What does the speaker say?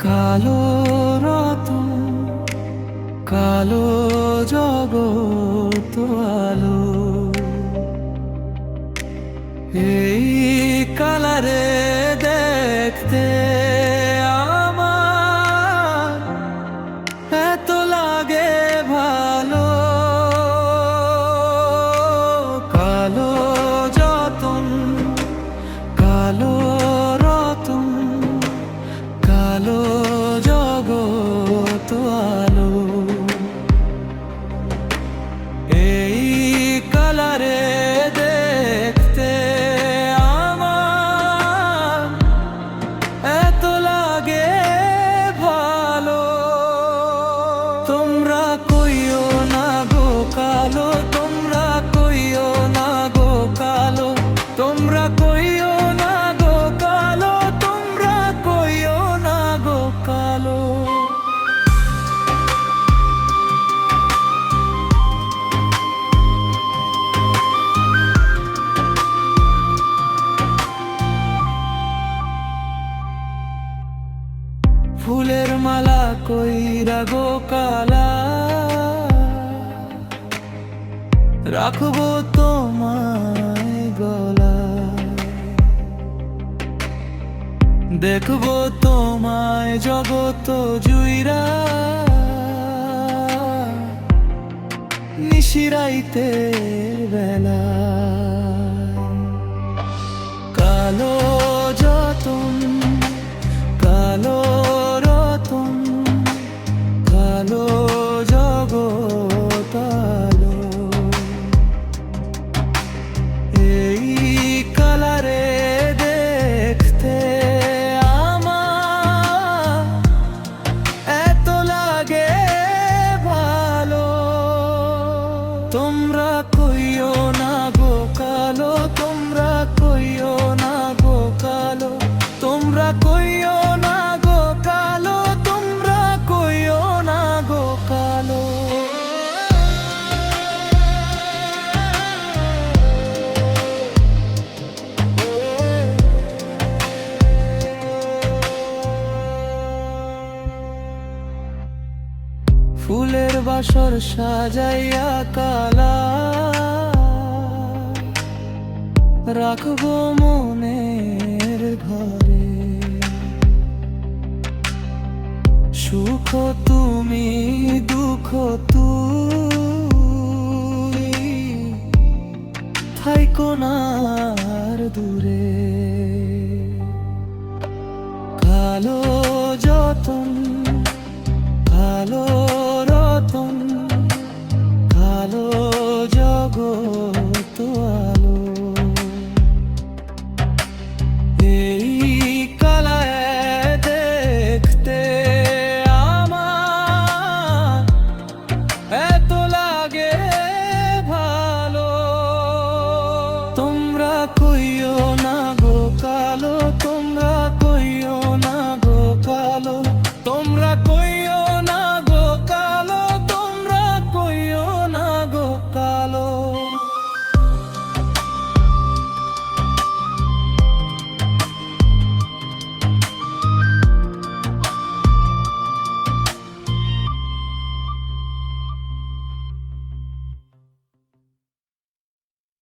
কালো রতন, কালো জগৎ আলো, এই কালারে দেখতে আমার এত লাগে ভালো। কালো যতন, কালো রতন, কালো জগৎ আলো, এই কালারে দেখতে আমার এত লাগে ভালো। তোমরা কইও না গো কালো, তোমরা কইও না গো কালো, তোমরা কইও না গো কালো, তোমরা কইও না গো কালো। ফুলের মালা কইরা গো কালা, রাখবো তোমায় গলায়, দেখবো তোমায় জগত জুইরা, নিশিরাইতের বেলা। কালো যতন, কালো রতন, কালো জগৎ আলো, এই কালারে দেখতে আমার এত লাগে ভালো। তোমরা কইও না গো কালো, তোমরা কইও না গো কালো, তোমরা কইও না গো কালো, তোমরা কইও না গো কালো। ফুলের বাসর সাজাইয়া কালা, রাখবো মনের ঘরে, সুখ তুমি দুঃখ তুই, থাইকো না আর দূরে।